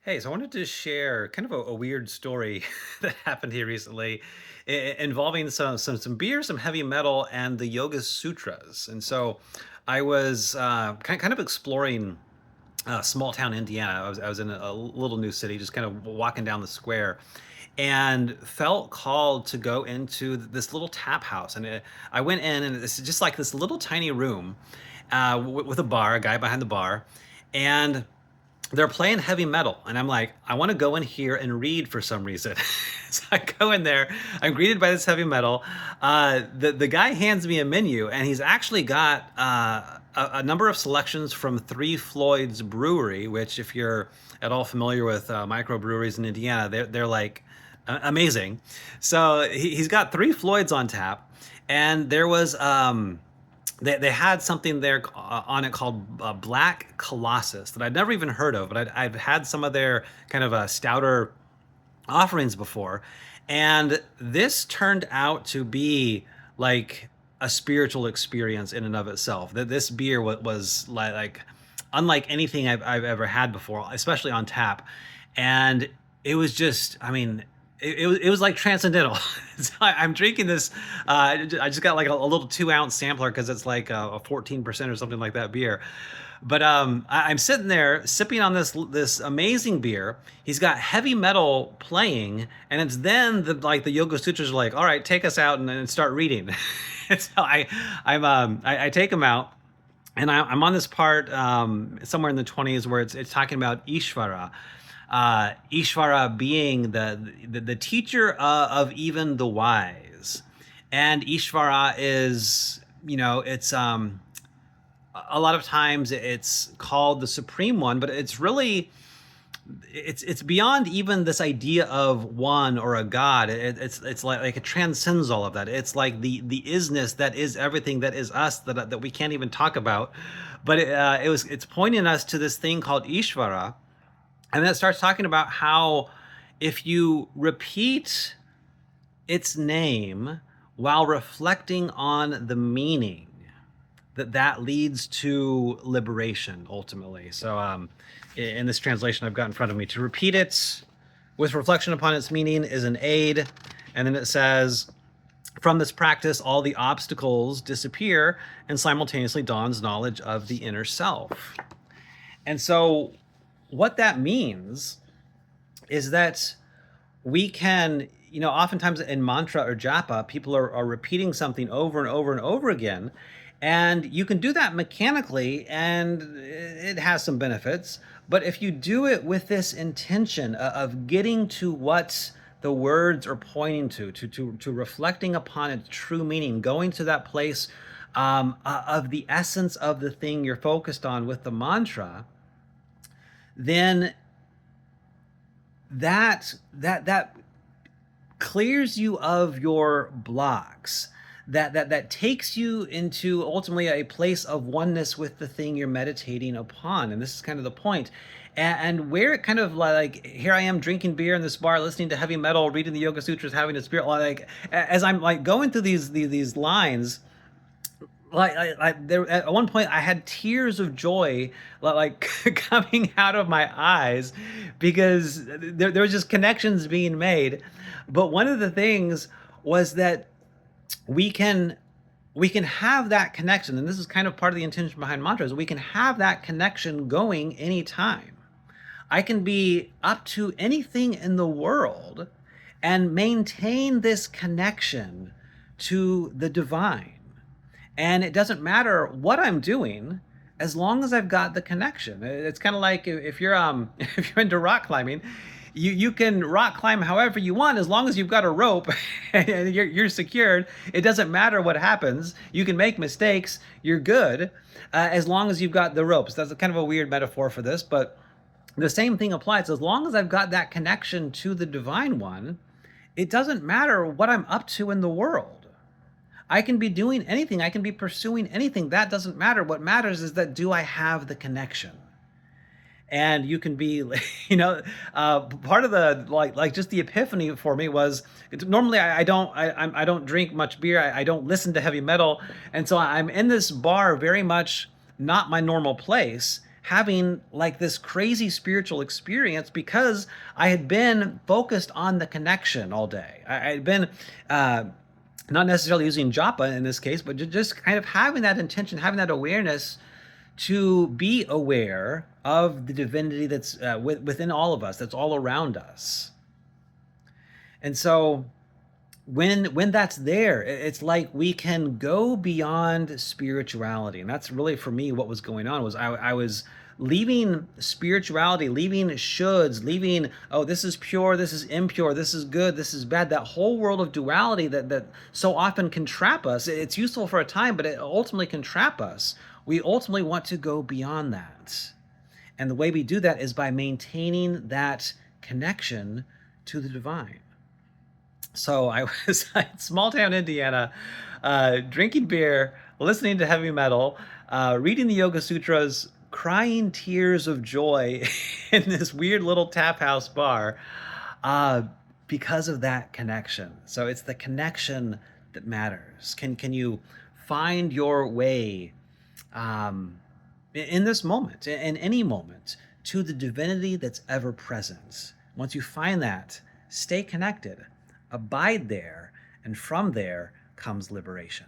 Hey, so I wanted to share kind of a weird story that happened here recently involving some beer, some heavy metal, and the Yoga Sutras. And so I was kind of exploring small town Indiana. I was in a little new city, just kind of walking down the square, and felt called to go into this little tap house. And I went in, and it's just like this little tiny room with a bar, a guy behind the bar, and they're playing heavy metal, and I'm like, I want to go in here and read for some reason. So I go in there. I'm greeted by this heavy metal. The guy hands me a menu, and he's actually got a number of selections from Three Floyds Brewery, which, if you're at all familiar with microbreweries in Indiana, they're like amazing. So he's got Three Floyds on tap, and there was they had something there on it called Black Colossus that I'd never even heard of, but I've had some of their kind of stouter offerings before. And this turned out to be like a spiritual experience in and of itself. That this beer was like unlike anything I've ever had before, especially on tap. And it was just, I mean, it was like transcendental. So I'm drinking this. I just got like a little 2 ounce sampler because it's like a 14% or something like that beer. But I'm sitting there sipping on this amazing beer. He's got heavy metal playing, and it's then the Yoga Sutras are like, all right, take us out and start reading. And so I take him out, and I'm on this part somewhere in the 20s where it's talking about Ishvara. Ishvara being the teacher of even the wise, and Ishvara is, it's a lot of times it's called the supreme one, but it's really it's beyond even this idea of one or a god. It's like it transcends all of that. It's like the isness that is everything, that is us, that we can't even talk about. But it's pointing us to this thing called Ishvara. And then it starts talking about how if you repeat its name while reflecting on the meaning, that leads to liberation ultimately. So in this translation I've got in front of me, to repeat it with reflection upon its meaning is an aid. And then it says, from this practice, all the obstacles disappear and simultaneously dawns knowledge of the inner self. And so what that means is that we can, oftentimes in mantra or japa, people are repeating something over and over and over again. And you can do that mechanically, and it has some benefits. But if you do it with this intention of getting to what the words are pointing to reflecting upon its true meaning, going to that place of the essence of the thing you're focused on with the mantra, then that clears you of your blocks, that takes you into ultimately a place of oneness with the thing you're meditating upon. And this is kind of the point. And where it kind of like, here I am drinking beer in this bar, listening to heavy metal, reading the Yoga Sutras, having a spirit, like as I'm like going through these lines, like there at one point I had tears of joy like coming out of my eyes, because there was just connections being made. But one of the things was that we can have that connection, and this is kind of part of the intention behind mantras. We can have that connection going anytime. I can be up to anything in the world and maintain this connection to the divine. And it doesn't matter what I'm doing as long as I've got the connection. It's kind of like if you're if you're into rock climbing, you can rock climb however you want as long as you've got a rope and you're secured. It doesn't matter what happens. You can make mistakes. You're good as long as you've got the ropes. That's kind of a weird metaphor for this, but the same thing applies. As long as I've got that connection to the divine one, it doesn't matter what I'm up to in the world. I can be doing anything. I can be pursuing anything. That doesn't matter. What matters is that, do I have the connection? And you can be, part of the like just the epiphany for me was, normally I don't drink much beer. I don't listen to heavy metal, and so I'm in this bar very much not my normal place. having like this crazy spiritual experience because I had been focused on the connection all day. I had been uh, not necessarily using japa in this case, but just kind of having that intention, having that awareness to be aware of the divinity that's within all of us, that's all around us. And so when that's there, it's like we can go beyond spirituality. And that's really for me what was going on was I was leaving spirituality, leaving shoulds, leaving, oh, this is pure, this is impure, this is good, this is bad, that whole world of duality that so often can trap us. It's useful for a time, but it ultimately can trap us. We ultimately want to go beyond that. And the way we do that is by maintaining that connection to the divine. So I was in small town Indiana, drinking beer, listening to heavy metal, reading the Yoga Sutras, crying tears of joy in this weird little tap house bar uh, because of that connection. So it's the connection that matters. Can you find your way in this moment, in any moment, to the divinity that's ever present? Once you find that, stay connected, abide there, and from there comes liberation.